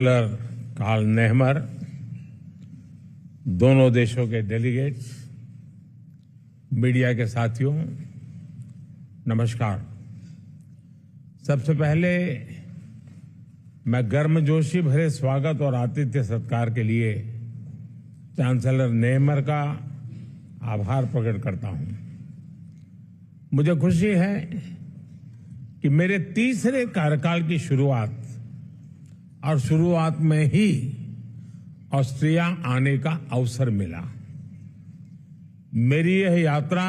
Karl नेहमर, दोनों देशों के डेलीगेट्स, मीडिया के साथियों, नमस्कार। सबसे पहले मैं गर्मजोशी भरे स्वागत और आतिथ्य सत्कार के लिए चांसलर नेहमर का आभार प्रकट करता हूं। मुझे खुशी है कि मेरे तीसरे कार्यकाल की शुरुआत में ही ऑस्ट्रिया आने का अवसर मिला। मेरी यह यात्रा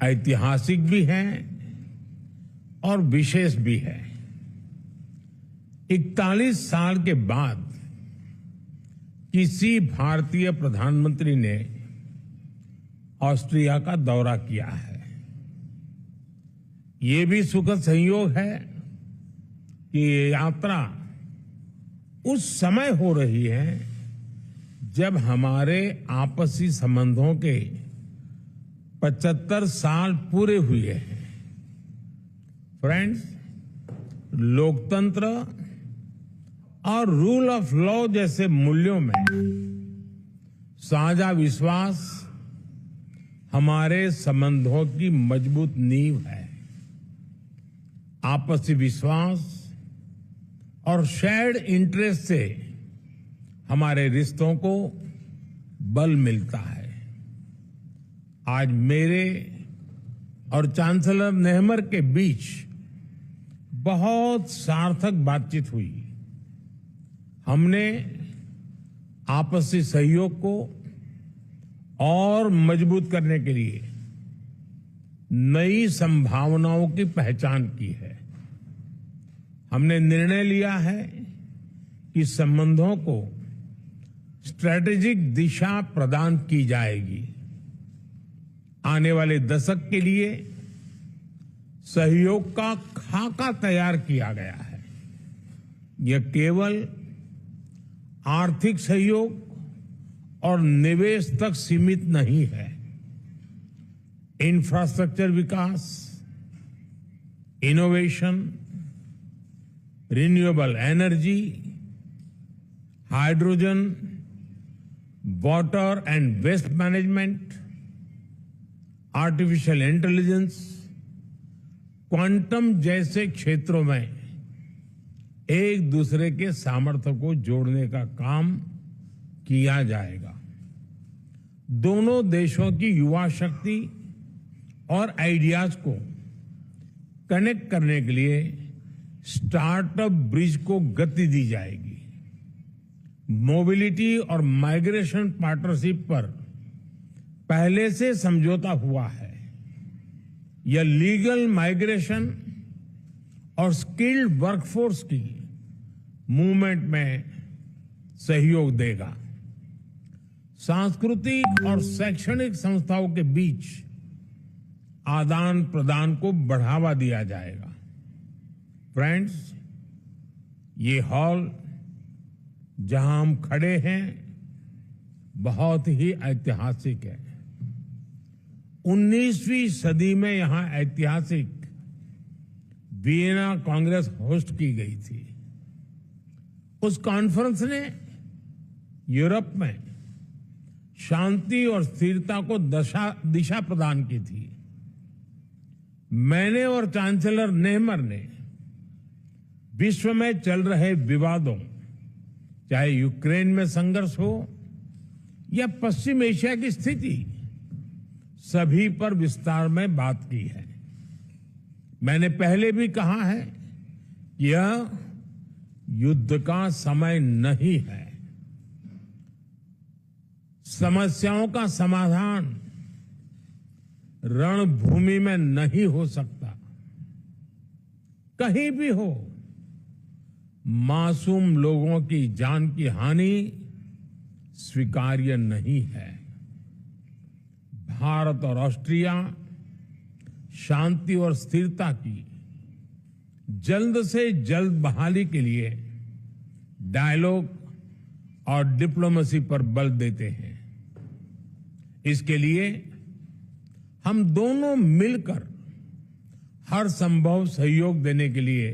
ऐतिहासिक भी है और विशेष भी है। 41 साल के बाद किसी भारतीय प्रधानमंत्री ने ऑस्ट्रिया का दौरा किया है। ये भी सुखद संयोग है कि ये यात्रा उस समय हो रही है जब हमारे आपसी संबंधों के 75 साल पूरे हुए हैं। फ्रेंड्स, लोकतंत्र और रूल ऑफ लॉ जैसे मूल्यों में साझा विश्वास हमारे संबंधों की मजबूत नींव है। आपसी विश्वास और शेयर्ड इंटरेस्ट से हमारे रिश्तों को बल मिलता है। आज मेरे और चांसलर नेहमर के बीच बहुत सार्थक बातचीत हुई। हमने आपसी सहयोग को और मजबूत करने के लिए नई संभावनाओं की पहचान की है। हमने निर्णय लिया है कि संबंधों को स्ट्रैटेजिक दिशा प्रदान की जाएगी। आने वाले दशक के लिए सहयोग का खाका तैयार किया गया है। यह केवल आर्थिक सहयोग और निवेश तक सीमित नहीं है। इंफ्रास्ट्रक्चर विकास, innovation, renewable energy, hydrogen, water and waste management, artificial intelligence, quantum जैसे क्षेत्रों में एक दूसरे के सामर्थ्य को जोड़ने का काम किया जाएगा। दोनों देशों की युवा शक्ति और आइडियाज को कनेक्ट करने के लिए स्टार्टअप ब्रिज को गति दी जाएगी। मोबिलिटी और माइग्रेशन पार्टनरशिप पर पहले से समझौता हुआ है। यह लीगल माइग्रेशन और स्किल्ड वर्कफोर्स की मूवमेंट में सहयोग देगा। सांस्कृतिक और शैक्षणिक संस्थाओं के बीच आदान प्रदान को बढ़ावा दिया जाएगा। फ्रेंड्स, ये हॉल जहां हम खड़े हैं बहुत ही ऐतिहासिक है। 19वीं सदी में यहां ऐतिहासिक वियना कांग्रेस होस्ट की गई थी। उस कॉन्फ्रेंस ने यूरोप में शांति और स्थिरता को दिशा प्रदान की थी। मैंने और चांसलर नेहमर ने विश्व में चल रहे विवादों, चाहे यूक्रेन में संघर्ष हो या पश्चिम एशिया की स्थिति, सभी पर विस्तार में बात की है। मैंने पहले भी कहा है कि यह युद्ध का समय नहीं है। समस्याओं का समाधान रणभूमि में नहीं हो सकता। कहीं भी हो, मासूम लोगों की जान की हानि स्वीकार्य नहीं है। भारत और ऑस्ट्रिया शांति और स्थिरता की जल्द से जल्द बहाली के लिए डायलॉग और डिप्लोमेसी पर बल देते हैं। इसके लिए हम दोनों मिलकर हर संभव सहयोग देने के लिए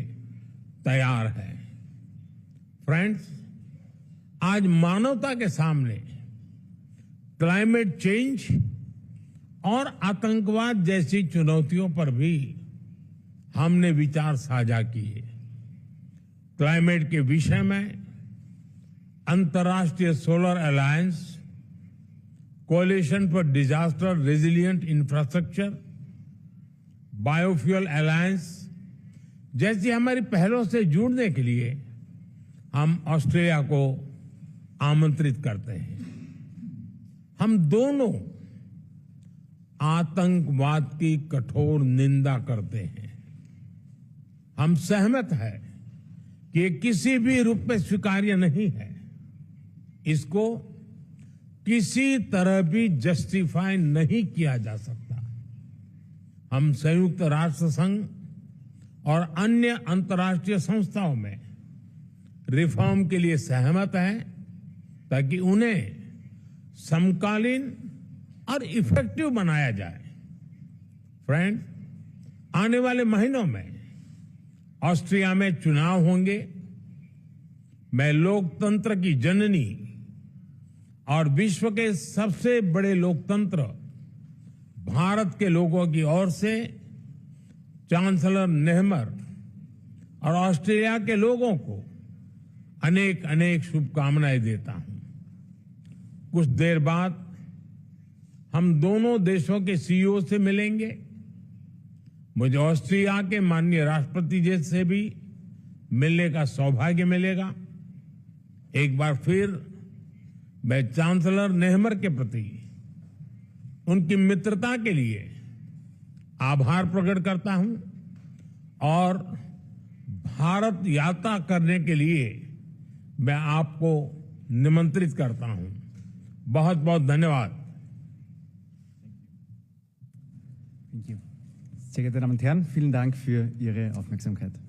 तैयार हैं। फ्रेंड्स, आज मानवता के सामने क्लाइमेट चेंज और आतंकवाद जैसी चुनौतियों पर भी हमने विचार साझा किए। क्लाइमेट के विषय में अंतर्राष्ट्रीय solar alliance, coalition for disaster resilient infrastructure, biofuel alliance जैसी हमारी पहलों से जुड़ने के लिए हम ऑस्ट्रेलिया को आमंत्रित करते हैं। हम दोनों आतंकवाद की कठोर निंदा करते हैं। हम सहमत हैं कि ये किसी भी रूप में स्वीकार्य नहीं है। इसको किसी तरह भी जस्टिफाई नहीं किया जा सकता। हम संयुक्त राष्ट्र संघ और अन्य अंतर्राष्ट्रीय संस्थाओं में रिफॉर्म के लिए सहमत हैं ताकि उन्हें समकालीन और इफेक्टिव बनाया जाए। फ्रेंड्स, आने वाले महीनों में ऑस्ट्रिया में चुनाव होंगे। मैं लोकतंत्र की जननी और विश्व के सबसे बड़े लोकतंत्र भारत के लोगों की ओर से चांसलर नेहमर और ऑस्ट्रेलिया के लोगों को अनेक अनेक शुभकामनाएं देता हूं। कुछ देर बाद हम दोनों देशों के सीईओ से मिलेंगे। मुझे ऑस्ट्रिया के माननीय राष्ट्रपति जी से भी मिलने का सौभाग्य मिलेगा। एक बार फिर मैं चांसलर नेहमर के प्रति उनकी मित्रता के लिए आभार प्रकट करता हूं और भारत यात्रा करने के लिए मैं आपको निमंत्रित करता हूं। बहुत बहुत धन्यवाद। Sehr geehrte Damen und Herren, vielen Dank für Ihre Aufmerksamkeit.